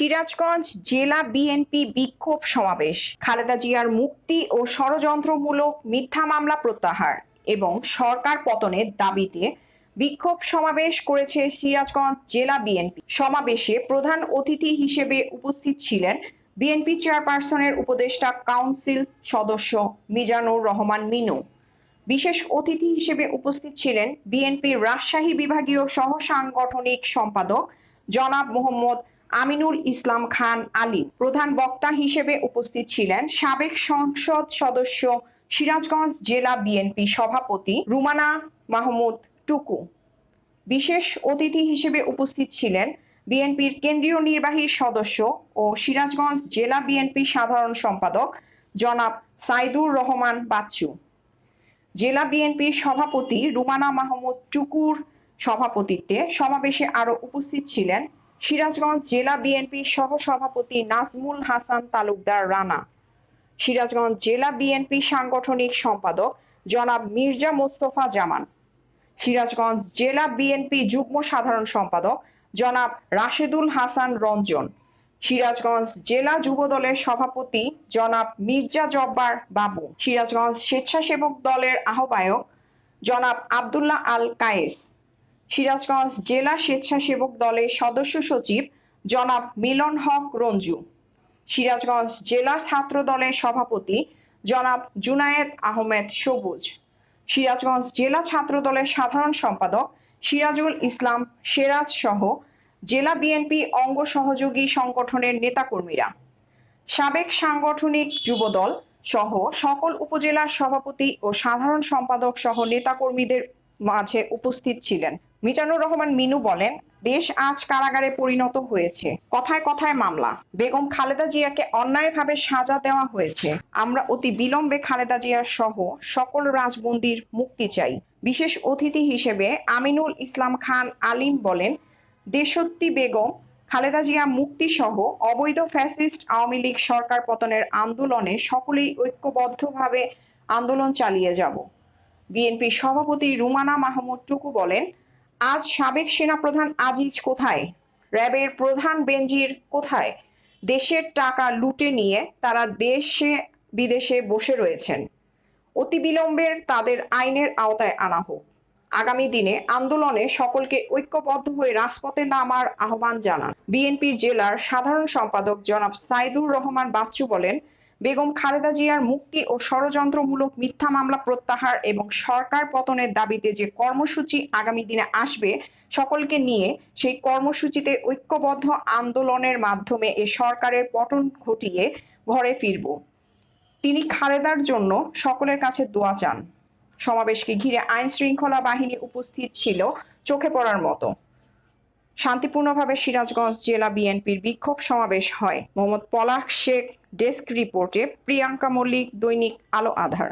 সিরাজগঞ্জ জেলা বিএনপি বিক্ষোভ সমাবেশ। খালেদা জিয়ার মুক্তি ও ষড়যন্ত্রমূলক মিথ্যা মামলা প্রত্যাহার এবং সরকার পতনের দাবিতে বিক্ষোভ সমাবেশ করেছে সিরাজগঞ্জ জেলা বিএনপি। সমাবেশে প্রধান অতিথি হিসেবে উপস্থিত ছিলেন বিএনপি চেয়ারপারসনের উপদেষ্টা কাউন্সিল সদস্য মিজানুর রহমান মিনু। বিশেষ অতিথি হিসেবে উপস্থিত ছিলেন বিএনপির রাজশাহী বিভাগীয় সহ সাংগঠনিক সম্পাদক জনাব মোহাম্মদ আমিনুল ইসলাম খান আলী। প্রধান বক্তা হিসেবে উপস্থিত ছিলেন সাবেক সংসদ সদস্য সিরাজগঞ্জ জেলা বিএনপি সভাপতি রুমানা মাহমুদ টুকু। বিশেষ অতিথি হিসেবে উপস্থিত ছিলেন বিএনপির কেন্দ্রীয় নির্বাহী সদস্য ও সিরাজগঞ্জ জেলা বিএনপি সাধারণ সম্পাদক জনাব সাইদুর রহমান বাচ্চু। জেলা বিএনপির সভাপতি রুমানা মাহমুদ টুকুর সভাপতিত্বে সমাবেশে আরো উপস্থিত ছিলেন সিরাজগঞ্জ জেলা বিএনপির সহসভাপতি নাজমুল হাসান তালুকদার রানা, সিরাজগঞ্জ জেলা বিএনপি সাংগঠনিক সম্পাদক জনাব মির্জা মোস্তফা জামান, সিরাজগঞ্জ জেলা বিএনপি যুগ্ম সাধারণ সম্পাদক জনাব রাশেদুল হাসান রঞ্জন, সিরাজগঞ্জ জেলা যুবদলের সভাপতি জনাব মির্জা জব্বার বাবু, সিরাজগঞ্জ স্বেচ্ছাসেবক দলের আহ্বায়ক জনাব আব্দুল্লাহ আল কায়েস, সিরাজগঞ্জ জেলা স্বেচ্ছাসেবক দলের সদস্য সচিব জনাব মিলন হক রঞ্জু, সিরাজগঞ্জ জেলা ছাত্র দলের সভাপতি জনাব জুনায়েদ আহমেদ সবুজ, সিরাজগঞ্জ জেলা ছাত্র দলের সাধারণ সম্পাদক সিরাজুল ইসলাম সেরাজ সহ জেলা বিএনপি অঙ্গ সহযোগী সংগঠনের নেতাকর্মীরা, সাবেক সাংগঠনিক যুবদল সহ সকল উপজেলার সভাপতি ও সাধারণ সম্পাদক সহ নেতাকর্মীদের মাঝে উপস্থিত ছিলেন। মিজানুর রহমান মিনু বলেন, দেশ আজ কারাগারে পরিণত হয়েছে। কথায় কথায় মামলা। বেগম খালেদা জিয়াকে অন্যায়ভাবে সাজা দেওয়া হয়েছে। আমরা অতি বিলম্বে খালেদা জিয়ার সহ সকল রাজবন্দীর মুক্তি চাই। বিশেষ অতিথি হিসেবে আমিনুল ইসলাম খান আলিম বলেন, দেশত্রী বেগম খালেদা জিয়া মুক্তি সহ অবৈধ ফ্যাসিস্ট আওয়ামী লীগ সরকার পতনের আন্দোলনে সকলেই ঐক্যবদ্ধভাবে আন্দোলন চালিয়ে যাব। বিএনপি সভাপতি রুমানা মাহমুদ টুকু বলেন, আজ সাবেক সেনাপ্রধান আজিজ কোথায়? র্যাবের প্রধান বেনজির কোথায়? দেশের টাকা লুটে নিয়ে তারা দেশে বিদেশে বসে রয়েছেন। অতি বিলম্বের তাদের আইনের আওতায় আনা হোক। আগামী দিনে আন্দোলনে সকলকে ঐক্যবদ্ধ হয়ে রাজপথে নামার আহ্বান জানান। বিএনপির জেলার সাধারণ সম্পাদক জনাব সাইদুর রহমান বাচ্চু বলেন, বেগম খালেদা জিয়ার মুক্তি ও ষড়যন্ত্রমূলক মিথ্যা মামলা প্রত্যাহার এবং সরকার পতনের দাবিতে যে কর্মসূচি আগামী দিনে আসবে, সকলকে নিয়ে সেই কর্মসূচিতে ঐক্যবদ্ধ আন্দোলনের মাধ্যমে এ সরকারের পতন ঘটিয়ে ঘরে ফিরব। তিনি খালেদার জন্য সকলের কাছে দোয়া চান। সমাবেশকে ঘিরে আইন শৃঙ্খলা বাহিনী উপস্থিত ছিল চোখে পড়ার মতো। শান্তিপূর্ণভাবে সিরাজগঞ্জ জেলা বিএনপির বিক্ষোভ সমাবেশ হয়। মোহাম্মদ পলাশ শেখ, ডেস্ক রিপোর্টে প্রিয়াঙ্কা মল্লিক, দৈনিক আলো আধার।